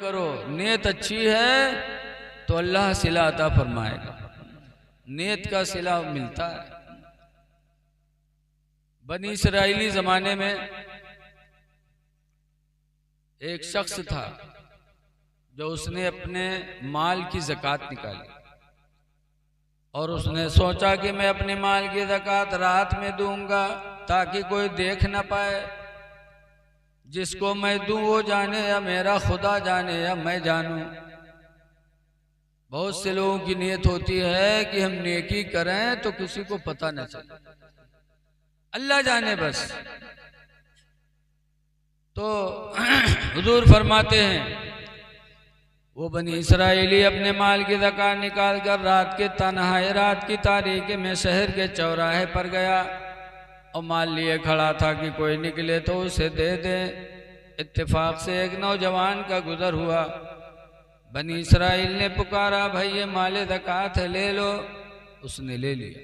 करो, नीयत अच्छी है तो अल्लाह सिला अता फरमाएगा, नीयत का सिला मिलता है। बनी इसराइली जमाने में एक शख्स था जो उसने अपने माल की ज़कात निकाली और उसने सोचा कि मैं अपने माल की ज़कात रात में दूंगा ताकि कोई देख ना पाए, जिसको मैं दूं वो जाने या मेरा खुदा जाने या मैं जानूं। बहुत से लोगों की नीयत होती है कि हम नेकी करें तो किसी को पता न चले, अल्लाह जाने बस। तो हुजूर फरमाते हैं वो बनी इसराइली अपने माल की ज़कात निकाल कर रात के तन्हाई, रात की तारीकी में शहर के चौराहे पर गया और माल लिए खड़ा था कि कोई निकले तो उसे दे दे। इत्तेफाक से एक नौजवान का गुजर हुआ। बनी इसराइल ने पुकारा, भाई ये माल ज़कात है, ले लो। उसने ले लिया,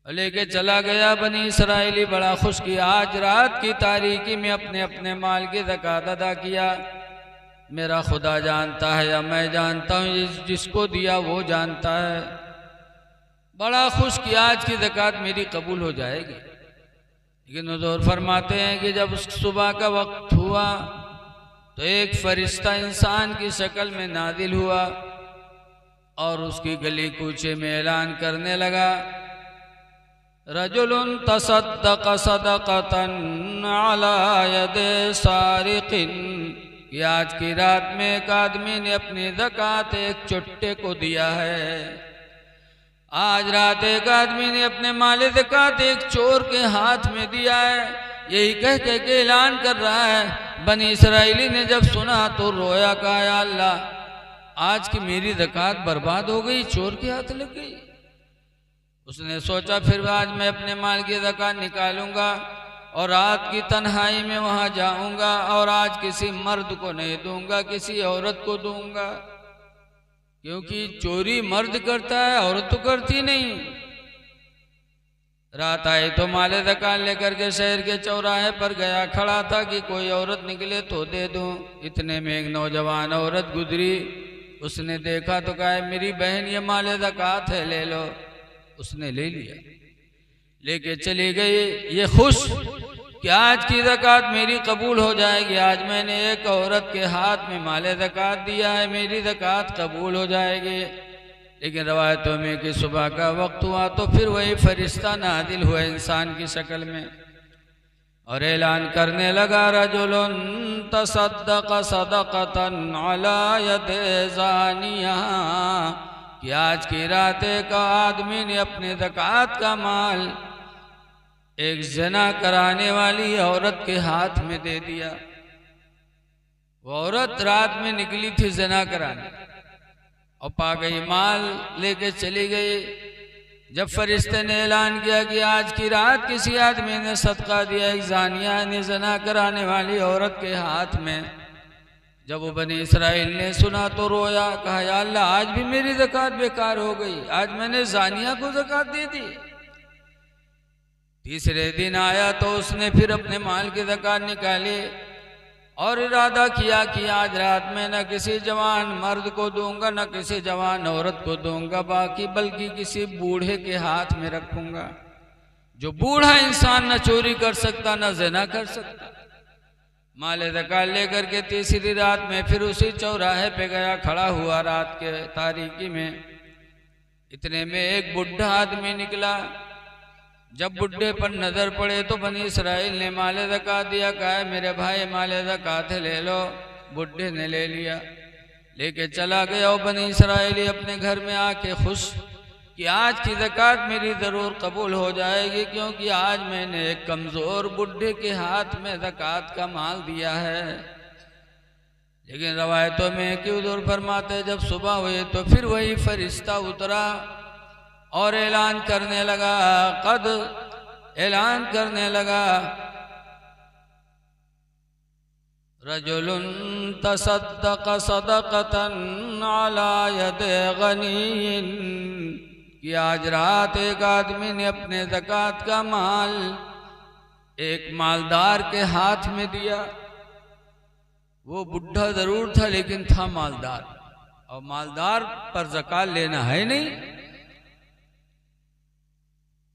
लेके चला गया। बनी इसराइली बड़ा खुश किया, आज रात की तारीकी में अपने अपने माल की ज़कात अदा किया। मेरा खुदा जानता है या मैं जानता हूँ, जिसको दिया वो जानता है। बड़ा खुश किया, आज की ज़कात मेरी कबूल हो जाएगी। लेकिन हुज़ूर फरमाते हैं कि जब सुबह का वक्त हुआ तो एक फरिश्ता इंसान की शक्ल में नाजिल हुआ और उसकी गली कूचे में ऐलान करने लगा, रजुलुन तसद्दक़ सदक़तन अला यदे सारिक़िन, कि आज की रात में एक आदमी ने अपनी ज़कात एक चुट्टे को दिया है। आज रात एक आदमी ने अपने माल ज़कात एक चोर के हाथ में दिया है। यही कह के ऐलान कर रहा है। बनी इसराइली ने जब सुना तो रोया, कहा या अल्लाह, आज की मेरी ज़कात बर्बाद हो गई, चोर के हाथ लग गई। उसने सोचा फिर आज मैं अपने माल की ज़कात निकालूंगा और रात की तन्हाई में वहां जाऊंगा और आज किसी मर्द को नहीं दूंगा, किसी औरत को दूंगा, क्योंकि चोरी मर्द करता है, औरत तो करती नहीं। रात आई तो माल ज़कात लेकर के शहर के चौराहे पर गया, खड़ा था कि कोई औरत निकले तो दे दूं। इतने में एक नौजवान औरत गुजरी, उसने देखा तो कहा मेरी बहन ये माल ज़कात है, ले लो। उसने ले लिया, लेके चली गई ये खुश कि आज की ज़कात मेरी कबूल हो जाएगी, आज मैंने एक औरत के हाथ में माल ज़कात दिया है, मेरी ज़कात कबूल हो जाएगी। लेकिन रवायतों में कि सुबह का वक्त हुआ तो फिर वही फरिश्ता नाजिल हुआ इंसान की शक्ल में और ऐलान करने लगा, रजुलुन तसद्दक़ सदक़तन अला यदे ज़ानिया, कि आज की रात एक आदमी ने अपने ज़कात का माल एक ज़िना कराने वाली औरत के हाथ में दे दिया। वो औरत रात में निकली थी ज़िना कराने और पा गई, माल लेके चली गई। जब फरिश्ते ने ऐलान किया कि आज की रात किसी आदमी ने सदका दिया एक ज़ानिया ने ज़िना कराने वाली औरत के हाथ में, जब वो बनी इसराइल ने सुना तो रोया, कहा या अल्लाह, आज भी मेरी ज़कात बेकार हो गई, आज मैंने ज़ानिया को ज़कात दे दी। तीसरे दिन आया तो उसने फिर अपने माल की ज़कात निकाली और इरादा किया कि आज रात में न किसी जवान मर्द को दूंगा, न किसी जवान औरत को दूंगा, बाकी बल्कि किसी बूढ़े के हाथ में रखूंगा, जो बूढ़ा इंसान न चोरी कर सकता न ज़िना कर सकता। माल ज़कात लेकर के तीसरी रात में फिर उसी चौराहे पे गया, खड़ा हुआ रात के तारीकी में। इतने में एक बुढ़ा आदमी निकला। जब बुढ़े पर नजर पड़े तो बनी इसराइल ने माल ज़कात दिया, कहा मेरे भाई माल ज़कात है, ले लो। बुढ़े ने ले लिया, लेके चला गया। और बनी इसराइली अपने घर में आके खुश कि आज की ज़कात मेरी ज़रूर कबूल हो जाएगी, क्योंकि आज मैंने एक कमज़ोर बुढ़े के हाथ में ज़कात का माल दिया है। लेकिन रवायतों में कि हुज़ूर फरमाते जब सुबह हुई तो फिर वही फरिश्ता उतरा और ऐलान करने लगा, ऐलान करने लगा, रजुलुन तसद्दक़ सदक़तन अला यदे गनीन, कि आज रात एक आदमी ने अपने ज़कात का माल एक मालदार के हाथ में दिया। वो बुढ़ा जरूर था लेकिन था मालदार, और मालदार पर ज़कात लेना है नहीं।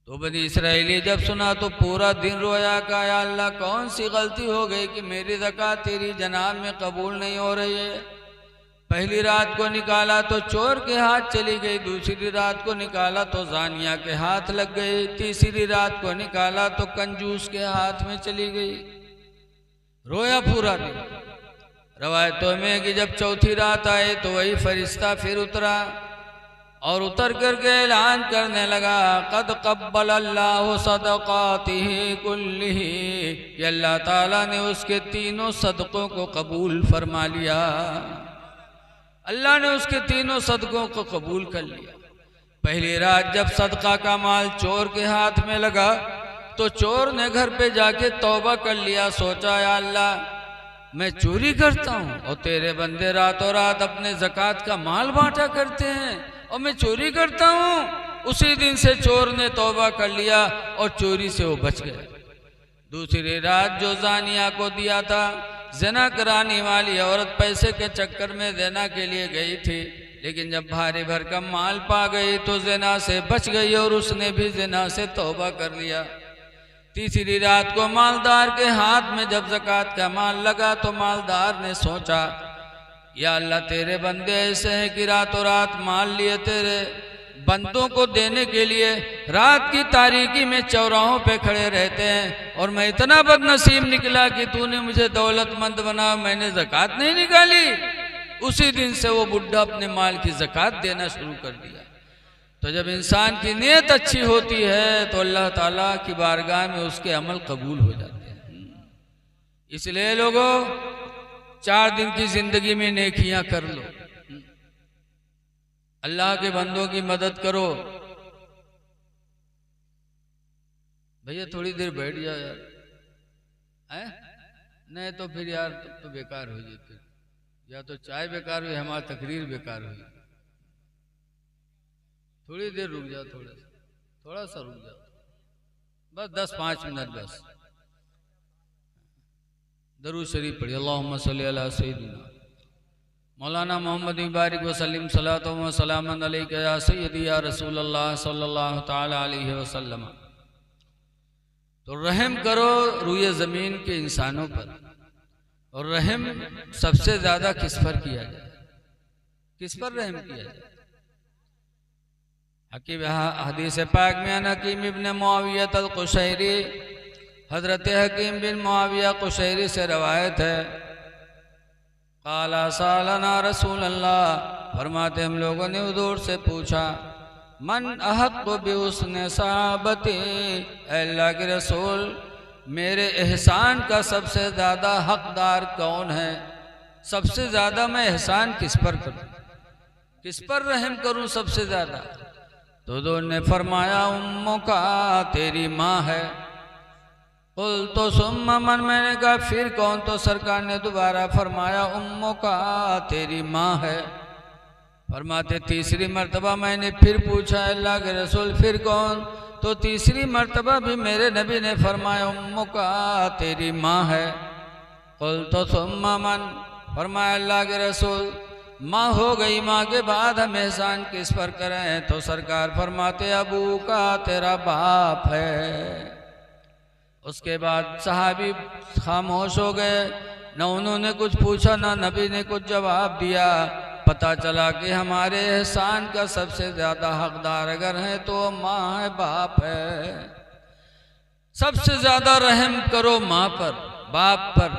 तो बनी इसराइली जब सुना तो पूरा दिन रोया, कहा या अल्लाह कौन सी गलती हो गई कि मेरी ज़कात तेरी जनाब में कबूल नहीं हो रही है। पहली रात को निकाला तो चोर के हाथ चली गई, दूसरी रात को निकाला तो जानिया के हाथ लग गई, तीसरी रात को निकाला तो कंजूस के हाथ में चली गई। रोया पूरा दिन। रवायतों में कि जब चौथी रात आए तो वही फरिश्ता फिर उतरा और उतर करके ऐलान करने लगा, कद कब्बल अल्लाह सदक़ातिही कुल्लिही, कि अल्लाह ताला ने उसके तीनों सदक़ों को कबूल फरमा लिया। अल्लाह ने उसके तीनों सदक़ों को कबूल कर लिया। पहली रात जब सदका का माल चोर के हाथ में लगा तो चोर ने घर पे जाके तौबा कर लिया, सोचा या अल्लाह मैं चोरी करता हूँ और तेरे बंदे रातों रात अपने ज़कात का माल बांटा करते हैं और मैं चोरी करता हूँ। उसी दिन से चोर ने तौबा कर लिया और चोरी से वो बच गया। दूसरी रात जो जानिया को दिया था, ज़िना कराने वाली औरत पैसे के चक्कर में ज़िना के लिए गई थी, लेकिन जब भारी भरकम माल पा गई तो ज़िना से बच गई और उसने भी ज़िना से तौबा कर लिया। तीसरी रात को मालदार के हाथ में जब ज़कात का माल लगा तो मालदार ने सोचा या अल्लाह तेरे बंदे ऐसे हैं कि रातों रात माल लिए तेरे बंदों को देने के लिए रात की तारीकी में चौराहों पे खड़े रहते हैं, और मैं इतना बदनसीब निकला कि तूने मुझे दौलतमंद बना, मैंने ज़कात नहीं निकाली। उसी दिन से वो बुढ़ा अपने माल की ज़कात देना शुरू कर दिया। तो जब इंसान की नीयत अच्छी होती है तो अल्लाह ताला की बारगाह में उसके अमल कबूल हो जाते हैं। इसलिए लोगों 4 दिन की जिंदगी में नेकियां कर लो, अल्लाह के बंदों की मदद करो। भैया थोड़ी देर बैठ जाओ यार, है नहीं तो फिर यार तो बेकार हो जाए, फिर या तो चाय बेकार हुई, हमारी तकरीर बेकार हुई। थोड़ी देर रुक जाओ, थोड़ा सा रुक जाओ, बस 10-5 मिनट बस। दरूद शरीफ पढ़िए, अल्लाहुम्मा सल्ली अला सय्यिदिना मौलाना मोहम्मद मुबारक वसल्लम सलातो व सलामन अलैका या सय्यदी या रसूल अल्लाह सल्लल्लाहु ताला अलैहि वसल्लम। तो रहम करो रूए ज़मीन के इंसानों पर, और रहम सबसे ज़्यादा किस पर किया जाए, किस पर रहम किया जाए। हदीस पाक में हकीम इब्न मुआविया अल-कुशैरी, हजरत हकीम बिन मुआविया कुशैरी से रवायत है, काला सालना रसूल अल्लाह, फरमाते हम लोगों ने हुजूर से पूछा, मन अहक़्क़ु बिहुस्नि सहाबती, अल्लाह के रसूल मेरे एहसान का सबसे ज़्यादा हकदार कौन है, सबसे ज़्यादा मैं एहसान किस पर करूँ, किस पर रहम करूँ सबसे ज़्यादा। तो हुजूर ने फरमाया उम्मो का, तेरी माँ है। कुल तो सुम्मा मन, मैंने कहा फिर कौन, तो सरकार ने दोबारा फरमाया उम्मो का, तेरी माँ है। फरमाते तीसरी मर्तबा मैंने फिर पूछा अल्लाह के रसूल फिर कौन, तो तीसरी मर्तबा भी मेरे नबी ने फरमाया उम्मो का, तेरी माँ है। कुल तो सुम्मा मन, फरमाया अल्लाह के रसूल माँ हो गई, माँ के बाद हम एहसान किस पर करें, तो सरकार फरमाते अबू का, तेरा बाप है। उसके बाद सहाबी खामोश हो गए, न उन्होंने कुछ पूछा न नबी ने कुछ जवाब दिया। पता चला कि हमारे एहसान का सबसे ज़्यादा हकदार अगर है तो माँ है, बाप है। सबसे ज़्यादा रहम करो माँ पर, बाप पर।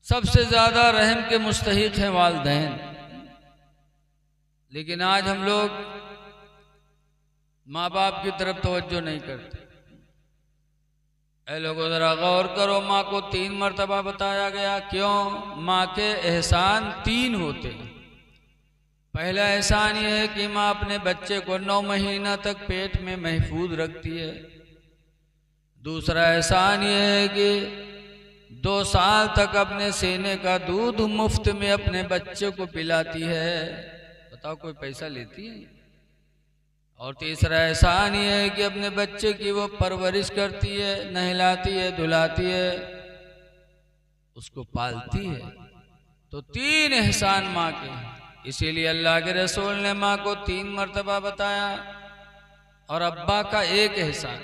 सबसे ज़्यादा रहम के मुस्तहिक हैं वालिदैन। लेकिन आज हम लोग माँ बाप की तरफ तवज्जो नहीं करते। ऐ लोगों ज़रा गौर करो, माँ को 3 मरतबा बताया गया, क्यों? माँ के एहसान 3 होते हैं। पहला एहसान ये है कि माँ अपने बच्चे को 9 महीना तक पेट में महफूज रखती है। दूसरा एहसान ये है कि 2 साल तक अपने सीने का दूध मुफ्त में अपने बच्चे को पिलाती है। बताओ कोई पैसा लेती है? और तीसरा एहसान ये है कि अपने बच्चे की वो परवरिश करती है, नहलाती है, धुलाती है, उसको पालती है। तो 3 एहसान माँ के हैं, इसीलिए अल्लाह के रसूल ने माँ को 3 मर्तबा बताया। और अब्बा का एक एहसान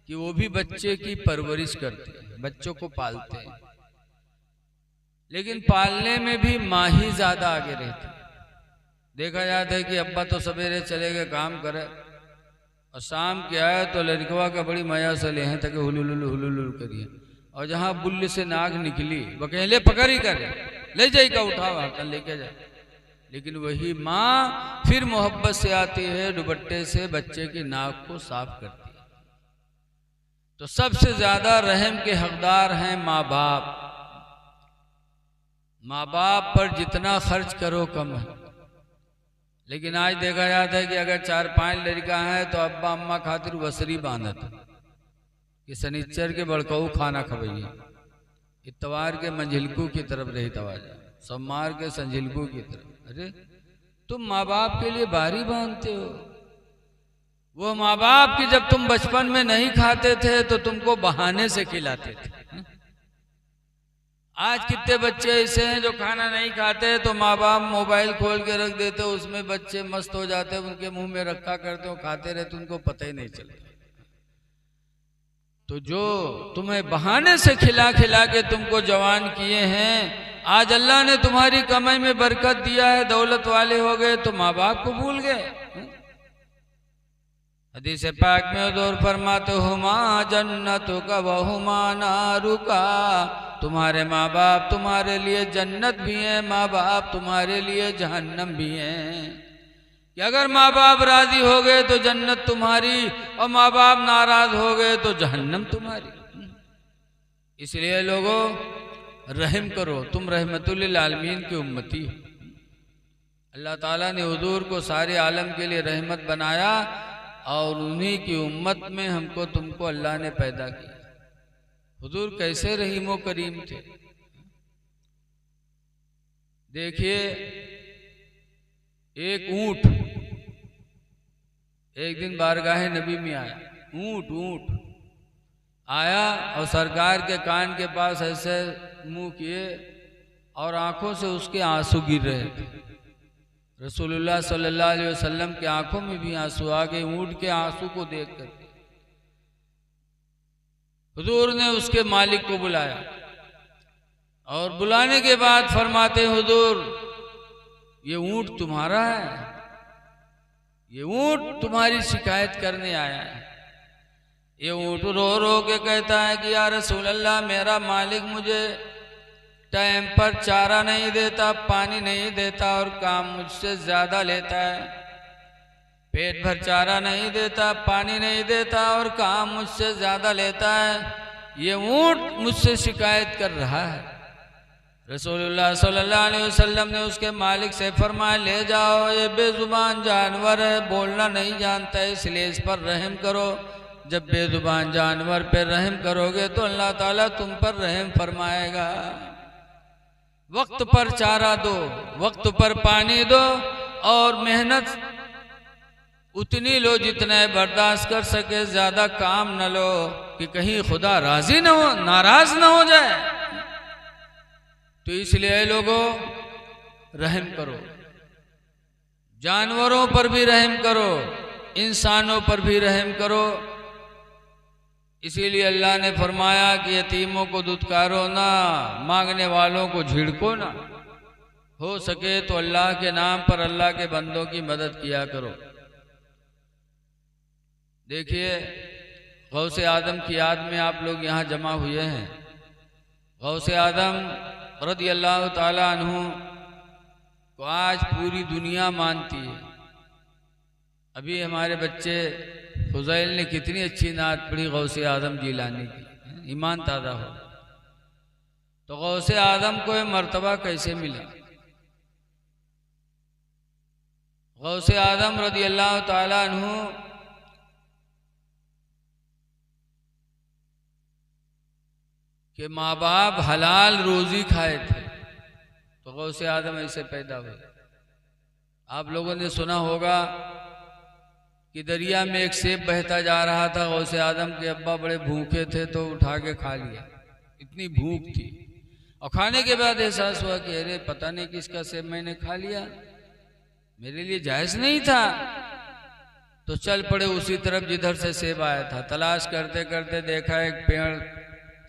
कि वो भी बच्चे की परवरिश करते हैं, बच्चों को पालते हैं, लेकिन पालने में भी माँ ही ज्यादा आगे रहती है। देखा जाता है कि अब्बा तो सवेरे चले गए काम करे और शाम के आया तो लड़कवा का बड़ी मजा से ले हैं तक हुलुलुल करिए, और जहाँ बुल्ल से नाग निकली बकेले पकड़ ही करे, ले जाएगा उठाओ हाथ लेके जाए। लेकिन वही माँ फिर मोहब्बत से आती है, दुपट्टे से बच्चे की नाक को साफ करती है। तो सबसे ज्यादा रहम के हकदार हैं माँ बाप। माँ बाप पर जितना खर्च करो कम है। लेकिन आज देखा जाता है कि अगर 4-5 लड़का है तो अब्बा अम्मा खातिर वसरी बांधत कि शनिचर के बड़कऊ खाना खबैया, इतवार के मंझिलकू की तरफ रही तवाजा, सोमवार के संझिलकू की तरफ। अरे तुम माँ बाप के लिए बारी बांधते हो। वो माँ बाप की जब तुम बचपन में नहीं खाते थे तो तुमको बहाने से खिलाते थे। आज कितने बच्चे ऐसे हैं जो खाना नहीं खाते तो माँ बाप मोबाइल खोल के रख देते, उसमें बच्चे मस्त हो जाते, उनके मुंह में रखा करते हो, खाते रहते, उनको पता ही नहीं चलता। तो जो तुम्हें बहाने से खिला खिला के तुमको जवान किए हैं, आज अल्लाह ने तुम्हारी कमाई में बरकत दिया है, दौलत वाले हो गए तो माँ बाप को भूल गए। हदीस पाक में हुजूर फरमाते हुमा जन्नतु का वहुमा नारुका, तुम्हारे माँ बाप तुम्हारे लिए जन्नत भी है, माँ बाप तुम्हारे लिए जहन्नम भी है। कि अगर माँ बाप राजी हो गए तो जन्नत तुम्हारी, और माँ बाप नाराज हो गए तो जहन्नम तुम्हारी। इसलिए लोगों रहम करो, तुम रहमतुल लिल आलमीन की उम्मती हो। अल्लाह ताला ने हुजूर को सारे आलम के लिए रहमत बनाया और उन्हीं की उम्मत में हमको तुमको अल्लाह ने पैदा किया। हुजूर कैसे रहीमो करीम थे। देखिए एक ऊंट एक दिन बारगाहे नबी में आया, ऊंट आया और सरकार के कान के पास ऐसे मुंह किए और आंखों से उसके आंसू गिर रहे थे। रसूलुल्लाह सल्लल्लाहु अलैहि वसल्लम के आंखों में भी आंसू आ गए ऊंट के आंसू को देखकर। हुजूर ने उसके मालिक को बुलाया और बुलाने के बाद फरमाते हुजूर ये ऊंट तुम्हारा है, ये ऊंट तुम्हारी शिकायत करने आया है। ये ऊंट रो रो के कहता है कि या रसूल अल्लाह, मेरा मालिक मुझे टाइम पर चारा नहीं देता, पानी नहीं देता और काम मुझसे ज्यादा लेता है। पेट भर चारा नहीं देता, पानी नहीं देता और काम मुझसे ज्यादा लेता है। ये ऊंट मुझसे शिकायत कर रहा है। रसूलुल्लाह सल्लल्लाहु अलैहि वसल्लम ने उसके मालिक से फरमाया, ले जाओ, ये बेजुबान जानवर है, बोलना नहीं जानता है, इसलिए इस पर रहम करो। जब बेजुबान जानवर पे रहम करोगे तो अल्लाह ताला तुम पर रहम फरमाएगा। वक्त पर चारा दो, वक्त पर पानी दो और मेहनत उतनी लो जितना बर्दाश्त कर सके, ज्यादा काम न लो कि कहीं खुदा राजी न हो, नाराज न हो जाए। तो इसलिए लोगों रहम करो, जानवरों पर भी रहम करो, इंसानों पर भी रहम करो। इसीलिए अल्लाह ने फरमाया कि यतीमों को दुत्कारो ना, मांगने वालों को झिड़को ना, हो सके तो अल्लाह के नाम पर अल्लाह के बंदों की मदद किया करो। देखिए गौसे आदम की याद में आप लोग यहाँ जमा हुए हैं। गौसे आदम रज़ी अल्लाह ताला अन्हु को आज पूरी दुनिया मानती है। अभी हमारे बच्चे फुज़ैल ने कितनी अच्छी नात पढ़ी गौसे आदम जिलानी की, ईमान ताज़ा हो। तो गौसे आदम को ये मर्तबा कैसे मिला? गौसे आदम रज़ी अल्लाह ताला अन्हु के माँ बाप हलाल रोजी खाए थे तो गौसे आदम ऐसे पैदा हुए। आप लोगों ने सुना होगा कि दरिया में एक सेब बहता जा रहा था, गौसे आदम के अब्बा बड़े भूखे थे तो उठा के खा लिया, इतनी भूख थी। और खाने के बाद एहसास हुआ कि अरे पता नहीं किसका सेब मैंने खा लिया, मेरे लिए जायज नहीं था। तो चल पड़े उसी तरफ जिधर से सेब आया था। तलाश करते करते देखा एक पेड़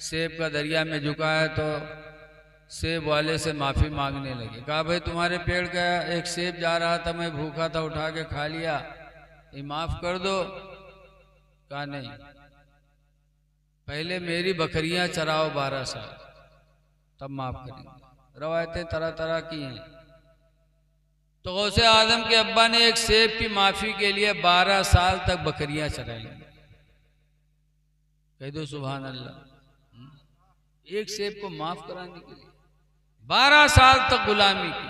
सेब का दरिया में झुका है, तो सेब वाले से माफ़ी मांगने लगे। कहा भाई तुम्हारे पेड़ का एक सेब जा रहा था, मैं भूखा था, उठा के खा लिया, ये माफ़ कर दो। कहा नहीं, पहले मेरी बकरियां चराओ 12 साल, तब माफ़ करेंगे। रवायतें तरह तरह की हैं। तो गौसे आजम के अब्बा ने एक सेब की माफ़ी के लिए 12 साल तक बकरियां चराई। कह दो सुभान अल्लाह। एक सेब को माफ़ कराने के लिए 12 साल तक गुलामी की।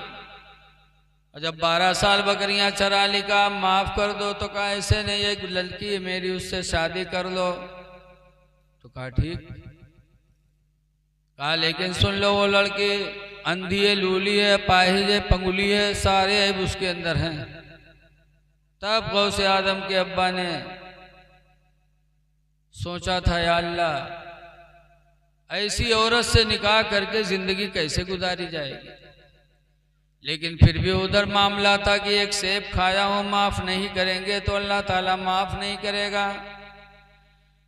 और जब 12 साल बकरियां चरा ली, कहा माफ़ कर दो। तो कहा ऐसे नहीं, एक लड़की है मेरी, उससे शादी कर लो। तो कहा ठीक। कहा लेकिन सुन लो, वो लड़की अंधी है, लूली है, पाहिज है, पंगुली है, सारे ऐब उसके अंदर हैं। तब गौसे आदम के अब्बा ने सोचा था, या अल्लाह ऐसी औरत से निकाह करके जिंदगी कैसे गुजारी जाएगी। लेकिन फिर भी उधर मामला था कि एक सेब खाया हो, माफ़ नहीं करेंगे तो अल्लाह ताला माफ़ नहीं करेगा।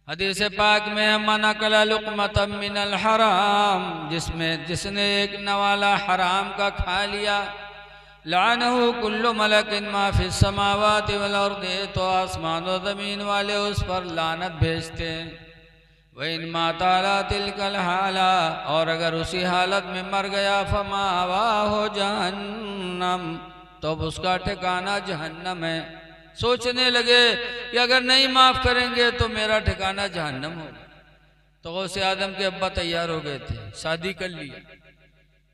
हदीस पाक में मना कला लुक़मतम मिनल हराम, जिसने एक नवाला हराम का खा लिया, लानहु कुल्लु मलकिन मा फिस समावाति वल अर्दि, तो आसमान और ज़मीन वाले उस पर लानत भेजते हैं। वइन माता ला तिलकल हाला, और अगर उसी हालत में मर गया, फमावाहु जहन्नम, तो अब उसका ठिकाना जहन्नम है। सोचने लगे कि अगर नहीं माफ़ करेंगे तो मेरा ठिकाना जहन्नम होगा। तो गौसे आदम के अब्बा तैयार हो गए थे, शादी कर लिया।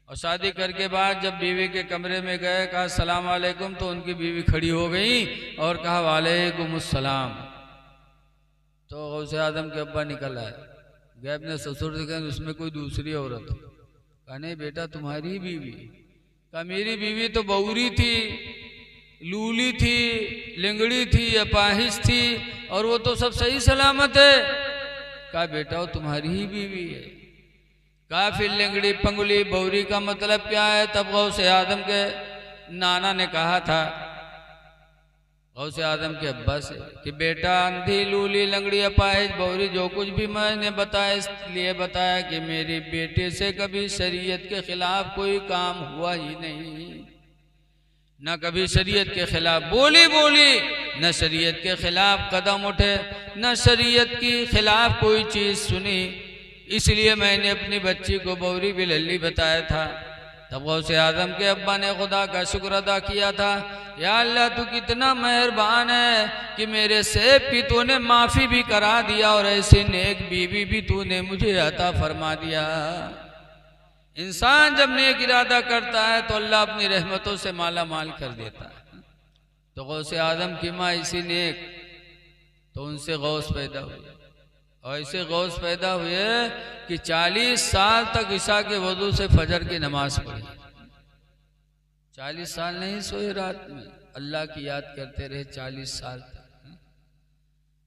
और शादी करके बाद जब बीवी के कमरे में गए, कहा सलाम वालेकुम, तो उनकी बीवी खड़ी हो गई और कहा वालेकुम अस्सलाम। तो गौसे आदम के अब्बा निकल आए, गए अपने ससुर से, कहें उसमें कोई दूसरी औरत। कहा नहीं बेटा, तुम्हारी बीवी। कहा मेरी बीवी तो बौरी थी, लूली थी, लिंगड़ी थी, अपाहिज थी, और वो तो सब सही सलामत है। कहा बेटा वो तुम्हारी ही बीवी है। कहा फिर लिंगड़ी, पंगुली, बौरी का मतलब क्या है। तब गौसे आदम के नाना ने कहा था गौसे आदम के अब्बा से कि बेटा अंधी, लूली, लंगड़ी, अपाहिज, बौरी, जो कुछ भी मैंने बताया इसलिए बताया कि मेरी बेटे से कभी शरीयत के खिलाफ कोई काम हुआ ही नहीं, न कभी शरीयत के खिलाफ बोली, न शरीयत के खिलाफ कदम उठे, न शरीयत के खिलाफ कोई चीज़ सुनी, इसलिए मैंने अपनी बच्ची को बौरी बिलल्ली बताया था। तब गौसे आदम के अब्बा ने खुदा का शुक्र अदा किया था, या अल्लाह तू कितना मेहरबान है कि मेरे सेब की तूने माफ़ी भी करा दिया और ऐसी नेक बीवी भी तूने मुझे अता फरमा दिया। इंसान जब नेक इरादा करता है तो अल्लाह अपनी रहमतों से माला माल कर देता है। तो गौसे आदम की माँ इसी नेक, तो उनसे गौस पैदा हुए, और ऐसे गौस पैदा हुए कि 40 साल तक ईशा के वजू से फजर की नमाज पढ़ी। 40 साल नहीं सोए रात में, अल्लाह की याद करते रहे 40 साल तक।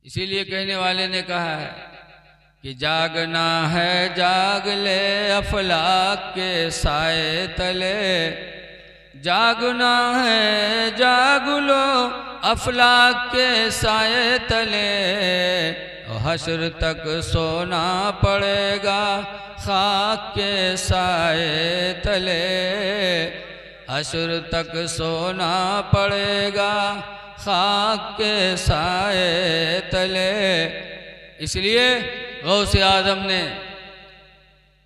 इसीलिए कहने वाले ने कहा है कि जागना है जाग ले अफलाक के साए तले, जागना है जाग लो अफलाक के साए तले, हश्र तक सोना पड़ेगा खाक के साए तले, हश्र तक सोना पड़ेगा खाक के साए तले। इसलिए गौसे आदम ने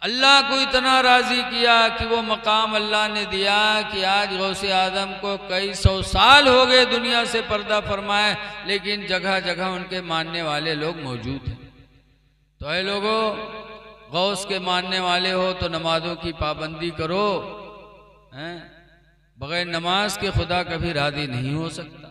अल्लाह को इतना राज़ी किया कि वो मकाम अल्लाह ने दिया कि आज गौसे आदम को कई 100 साल हो गए दुनिया से पर्दा फरमाए, लेकिन जगह जगह उनके मानने वाले लोग मौजूद हैं। तो ऐ लोगों, गौस के मानने वाले हो तो नमाजों की पाबंदी करो, हैं? बगैर नमाज के खुदा कभी राज़ी नहीं हो सकता।